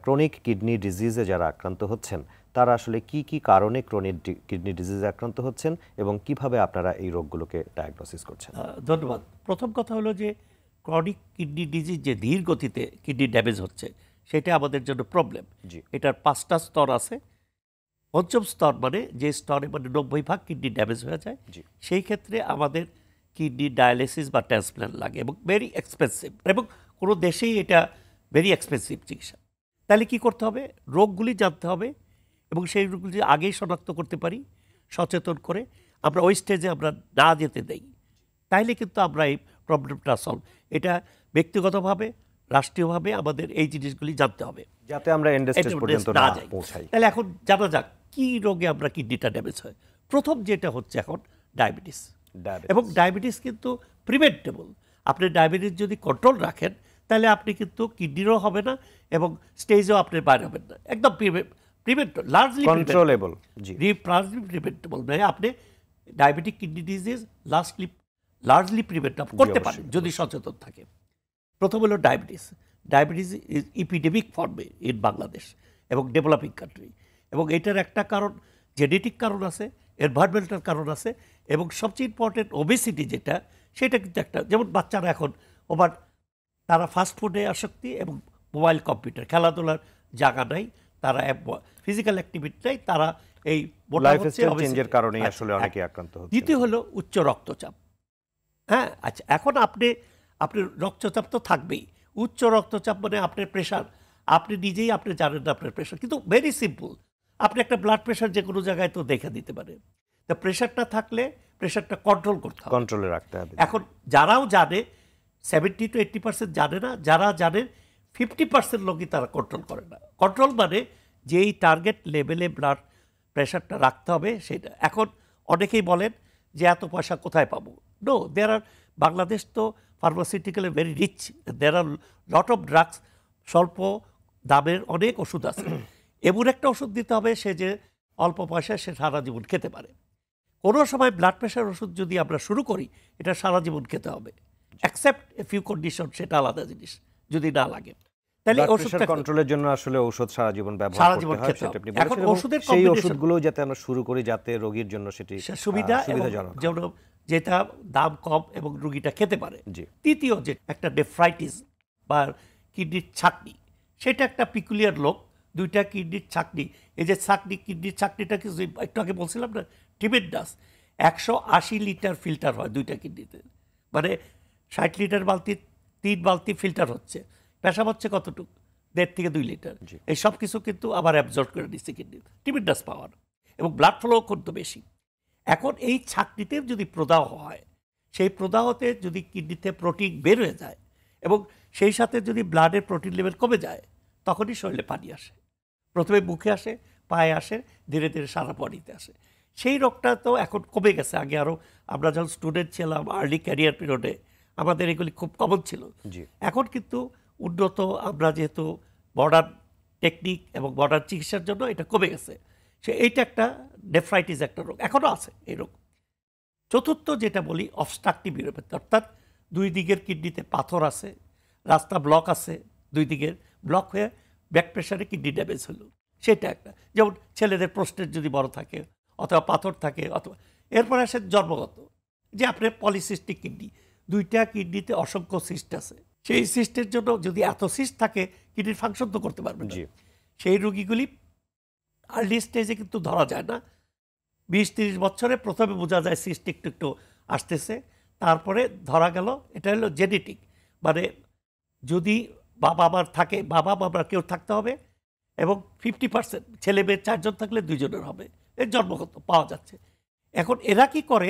Chronic kidney ডিজিজে যারা আক্রান্ত হচ্ছেন তারা আসলে কি কি কারণে ক্রনিক কিডনি ডিজিজে আক্রান্ত হচ্ছেন এবং কিভাবে আপনারা এই রোগগুলোকে ডায়াগনোসিস করছেন? ধন্যবাদ। প্রথম কথা হলো যে ক্রনিক কিডনি ডিজিজ যে ধীর গতিতে কিডনি ড্যামেজ হচ্ছে সেটা আমাদের জন্য প্রবলেম। এটার 5টা স্তর আছে। পঞ্চম স্তর মানে যে স্তরে মানে 90% কিডনি ড্যামেজ হয়ে যায়, সেই ক্ষেত্রে আমাদের কিডনি ডায়ালিসিস বা ট্রান্সপ্ল্যান্ট লাগে এবং ভেরি এক্সপেন্সিভ, এবং কোনো দেশেই এটা ভেরি এক্সপেন্সিভ চিকিৎসা। তাহলে কি করতে হবে? রোগগুলি জানতে হবে এবং সেই রোগগুলি আগেই শনাক্ত করতে পারি সচেতন করে, আমরা ওই স্টেজে আমরা না যেতে দেই, তাইলে কিন্তু আমরা এই প্রবলেমটা সলভ। এটা ব্যক্তিগতভাবে রাষ্ট্রীয়ভাবে আমাদের এই জিনিসগুলি জানতে হবে যাতে আমরা এন্ড স্টেজ পর্যন্ত না পৌঁছাই। তাহলে এখন জানা যাক কি রোগে আমরা কিডনিটা ড্যামেজ হয়। প্রথম যেটা হচ্ছে এখন ডায়াবেটিস, এবং ডায়াবেটিস কিন্তু প্রিভেন্টেবল। আপনি ডায়াবেটিস যদি কন্ট্রোল রাখেন তাহলে আপনি কিন্তু কিডনিরও হবে না এবং স্টেজও আপনি বাইরে হবেন না, একদম লার্জলি কন্ট্রোলেবল। প্রিভেন্টেবল মানে আপনি diabetic kidney disease largely prevent করতে পারেন যদি সচেতন থাকে। প্রথম হলো ডায়াবেটিস। ডায়াবেটিস ইজ ইপিডেমিক ফর্মে ইন বাংলাদেশ এবং ডেভেলপিং কান্ট্রি, এবং এটার একটা কারণ জেনেটিক কারণ আছে, এনভায়রনমেন্টাল কারণ আছে, এবং সবচেয়ে ইম্পর্টেন্ট ওবেসিটি যেটা, সেটা কিন্তু একটা, যেমন বাচ্চারা এখন ওভার, তারা ফাস্টফুডে আসক্তি এবং মোবাইল কম্পিউটার, খেলাধুলার জায়গা নাই, তারা ফিজিক্যাল অ্যাক্টিভিটি নাই, তারা এই লাইফস্টাইল চেঞ্জের কারণেই আসলে অনেকে আক্রান্ত হচ্ছে। দ্বিতীয় হলো উচ্চ রক্তচাপ। হ্যাঁ, আচ্ছা, এখন আপনি রক্তচাপ তো থাকবেই। উচ্চ রক্তচাপ মানে আপনার প্রেশার, আপনি নিজেই আপনি জানেন না আপনার প্রেশার, কিন্তু ভেরি সিম্পল, আপনি একটা ব্লাড প্রেশার যে কোনো জায়গায় তো দেখে দিতে পারে। তা প্রেশারটা থাকলে প্রেশারটা কন্ট্রোল করতে হবে, কন্ট্রোলে রাখতে হবে। এখন যারাও জানে 70 to 80% জানে না, যারা জানে 50% লোকই তারা কন্ট্রোল করে না। কন্ট্রোল মানে যেই টার্গেট লেভেলে ব্লাড প্রেশারটা রাখতে হবে সেটা। এখন অনেকেই বলেন যে এত পয়সা কোথায় পাবো? নো, দেয়ার আর, বাংলাদেশ তো pharmaceutically very rich, there are lot of drugs, স্বল্প দামের অনেক ওষুধ আছে। এমন একটা ওষুধ দিতে হবে সে যে অল্প পয়সায় সে সারা জীবন খেতে পারে। কোনো সময় ব্লাড প্রেশার ওষুধ যদি আমরা শুরু করি, এটা সারা জীবন খেতে হবে, অ্যাকসেপ্ট এ ফিউ কন্ডিশন, সেটা আলাদা জিনিস, যদি না লাগে। তাহলে ওষুধটা কন্ট্রোলের জন্য আসলে ঔষধ সারা জীবন ব্যবহার করতে হয়, সেটা আপনি বলেছেন। এখন ওষুধের সেই ওষুধগুলো যাতে আমরা শুরু করি যাতে রোগীর জন্য সেটি সুবিধাজনক, যেটা দাম কম এবং রোগীটা খেতে পারে। তৃতীয় যে একটা নেফ্রাইটিস বা কিডনির ছাকনি, সেটা একটা পিকুলিয়ার লোক, দুইটা কিডনির ছাকনি। এই যে ছাকনি, কিডনির ছাকনিটা কি একটু আগে বলছিলাম না, ট্রিমেন্ডাস। 180 লিটার ফিল্টার হয় দুইটা কিডনিতে, মানে 60 লিটার বালতি, 3 বালতি ফিল্টার হচ্ছে। পেশাব হচ্ছে কতটুকু? 1.5 থেকে 2 লিটার। এই সব কিছু কিন্তু আবার অ্যাবজর্ব করে দিচ্ছে কিডনি, ট্রিমেন্ডাস পাওয়ার, এবং ব্লাড ফ্লো কিন্তু বেশি। এখন এই ছাকনিতে যদি প্রদাহ হয়, সেই প্রদাহতে যদি কিডনিতে প্রোটিন বের হয়ে যায় এবং সেই সাথে যদি ব্লাডের প্রোটিন লেভেল কমে যায়, তখনই শরীরে পানি আসে। প্রথমে মুখে আসে, পায়ে আসে, ধীরে ধীরে সারা বডিতে আসে। সেই রোগটা তো এখন কমে গেছে। আগে আরও আমরা যখন স্টুডেন্ট ছিলাম, আর্লি ক্যারিয়ার পিরিয়ডে, আমাদের এগুলি খুব কমন ছিল। এখন কিন্তু উন্নত, আমরা যেহেতু মডার্ন টেকনিক এবং মডার্ন চিকিৎসার জন্য এটা কমে গেছে। এইটা একটা নেফ্রাইটিস একটা রোগ, এখনও আছে এই রোগ। চতুর্থ যেটা বলি অবস্ট্রাকটিভ ইউরোপ্যাথি, অর্থাৎ দুই দিকের কিডনিতে পাথর আছে, রাস্তা ব্লক আছে, দুই দিকের ব্লক হয়ে ব্যাক প্রেশারে কিডনি ড্যামেজ হলো, সেটা একটা। যেমন ছেলেদের প্রস্টেট যদি বড় থাকে অথবা পাথর থাকে, অথবা এরপরে আসে জন্মগত, যে আপনার পলিসিস্টিক কিডনি, দুইটা কিডনিতে অসংখ্য সিস্ট আছে। সেই সিস্টের জন্য যদি এত সিস্ট থাকে, কিডনির ফাংশন তো করতে পারবে না। সেই রোগীগুলি আর্লি স্টেজে কিন্তু ধরা যায় না। 20-30 বছরে প্রথমে বোঝা যায় সিস্ট একটু একটু আসতেছে, তারপরে ধরা গেল এটা হলো জেনেটিক, মানে যদি বাবা মার থাকে, বাবা মামার কেউ থাকতে হবে, এবং 50% ছেলে মেয়ে 4 জন থাকলে 2 জনের হবে, এর জন্মগত পাওয়া যাচ্ছে। এখন এরা কি করে,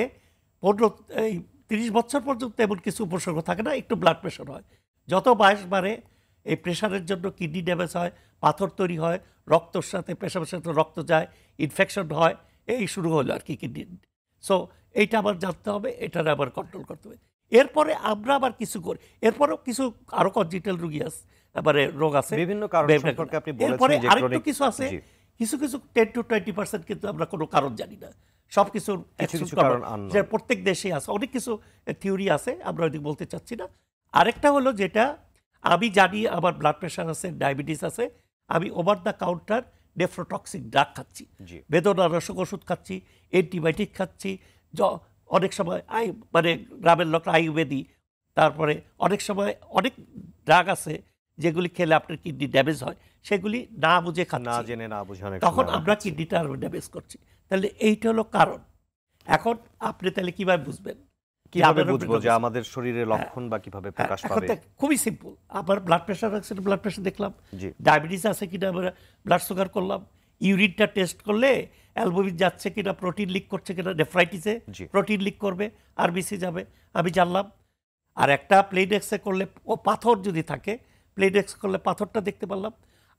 30 বছর পর্যন্ত এমন কিছু উপসর্গ থাকে না, একটু ব্লাড প্রেশার হয়। যত বয়স বাড়ে এই প্রেশারের জন্য কিডনি ড্যামেজ হয়, পাথর তৈরি হয়, রক্তর সাথে প্রেশারের সাথে রক্ত যায়, ইনফেকশন হয়, এই শুরু হলো আর কি কিডনি। সো এইটা আবার জানতে হবে, এটার আবার কন্ট্রোল করতে হবে। এরপরে আমরা আবার কিছু করি, এরপরেও কিছু আরো কনজিটাল রোগী আছে, এবারে রোগ আছে, বিভিন্ন কারণ সম্পর্কে আপনি বলেছেন। এরপরে আরেকটু কিছু আছে, কিছু 10 to 20% কিন্তু আমরা কোনো কারণ জানি না। সব কিছুর প্রত্যেক দেশে আছে, অনেক কিছু থিওরি আছে, আমরা ওইদিকে বলতে চাচ্ছি না। আরেকটা হলো যেটা আমি জানি, আমার ব্লাড প্রেশার আছে, ডায়াবেটিস আছে, আমি over the counter nephrotoxic drug খাচ্ছি, জি। বেদনানাশক ওষুধ খাচ্ছি, অ্যান্টিবায়োটিক খাচ্ছি, অনেক সময় মানে গ্রামের লোকরা আয়ুর্বেদি, তারপরে অনেক সময় অনেক ড্রাগ আছে যেগুলি খেলে আপনার কিডনি ড্যামেজ হয়, সেগুলি না বুঝে না খাচ্ছি, জেনে না বুঝে অনেক তখন সময় আমরা খাচ্ছি। কিডনিটা আরো ড্যামেজ করছি। তাহলে এইটা হলো কারণ। এখন আপনি তাহলে কিভাবে বুঝবেন? কিভাবে আপনার বুঝবো যে উপরে আমাদের শরীরে লক্ষণ বা কিভাবে প্রকাশ এখন পাবে? দেখ, খুবই সিম্পল। আমার ব্লাড প্রেশার আছে, ব্লাড প্রেশার দেখলাম, জি। ডায়াবেটিস আছে কিনা আমরা ব্লাড সুগার করলাম, ইউরিনটা টেস্ট করলে অ্যালবুমিন যাচ্ছে কিনা, প্রোটিন লিক করছে কিনা, নেফ্রাইটিসে জি। প্রোটিন লিক করবে, আরবিসি যাবে, আমি জানলাম। আর একটা প্লেন এক্সরে করলে ও পাথর যদি থাকে, প্লেন এক্স করলে পাথরটা দেখতে পারলাম,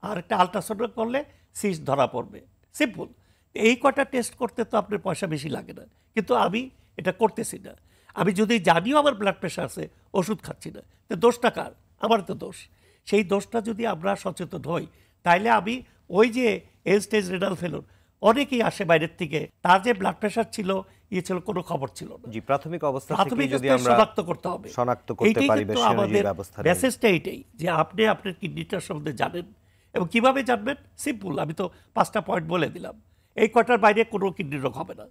আর একটা আলট্রাসাউন্ড করলে সিস্ট ধরা পড়বে। সিম্পল। এই কটা টেস্ট করতে তো আপনার পয়সা বেশি লাগে না, কিন্তু আমি এটা করতেছি না। আমি যদি জানিও আমার ব্লাড প্রেশার আছে, ওষুধ খাচ্ছি না, তো দোষটা কার? আমার তো দোষ। সেই দোষটা যদি আমরা সচেতন হই, তাইলে আমি ওই যে এজ স্টেজ রেনাল ফেলোর অনেকেই আসে বাইরের থেকে, তার যে ব্লাড প্রেশার ছিল, ইয়ে ছিল, কোনো খবর ছিল না। জি, প্রাথমিক অবস্থা থেকে প্রাথমিক যদি স্তরে আমরা শনাক্ত করতে হবে, শনাক্ত করতে এইটাই পারি, কিন্তু বেশ আমাদের অনুযায়ী ব্যবস্থা নেই। মেসেজটা এইটাই যে আপনি আপনার কিডনিটার সম্বন্ধে জানেন, এবং কিভাবে জানবেন? সিম্পল, আমি তো 5টা পয়েন্ট বলে দিলাম। এই কটার বাইরে কোনো কিডনি রোগ হবে না,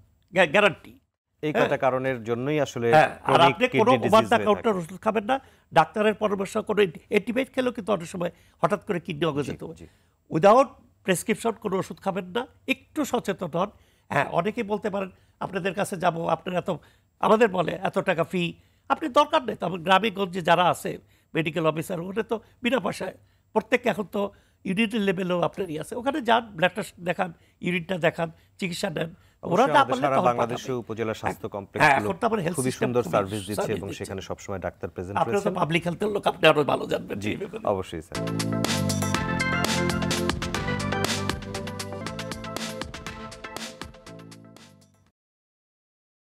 গ্যারান্টি। এই কটা কারণের জন্যই আসলে হ্যাঁ, আর chronic আপনি kidney কোনো disease ওভার দ্য হয়ে কাউন্টার থাকে। ওষুধ খাবেন না, ডাক্তারের পরামর্শ করে অ্যান্টিবায়োটিক খেলেও কিন্তু অনেক সময় হঠাৎ করে কিডনি অজ্ঞ যেতে হবে। জি। উইদাউট প্রেসক্রিপশন কোনো ওষুধ খাবেন না, একটু সচেতন হন। হ্যাঁ, অনেকেই বলতে পারেন আপনাদের কাছে যাব, আপনার এত, আমাদের বলে এত টাকা ফি, আপনি দরকার নেই। তবে গ্রামে গঞ্জে যারা আছে মেডিকেল অফিসার, ওখানে তো বিনা পয়সায় প্রত্যেক, এখন তো ইউনিটি লেভেলেও আপনারই আছে, ওখানে যান, ব্লাডটা দেখান, ইউরিনটা দেখান, চিকিৎসা নেন। ওরা অবশ্যই না আমাদের পারলে সারা তখন বাংলাদেশে পাঠাবে। উপজেলা স্বাস্থ্য হ্যাঁ, কমপ্লেক্সগুলো এখন তো আমার হেলথ খুবই সিস্টেম সুন্দর খুবই সার্ভিস দিচ্ছে সার্ভিস এবং দিচ্ছে। সেখানে সবসময় ডাক্তার প্রেজেন্ট আপনারা তো রয়েছেন। পাবলিক হেলথের লোক, আপনি আরো ভালো জানবেন জি, এই ব্যাপারে। অবশ্যই স্যার।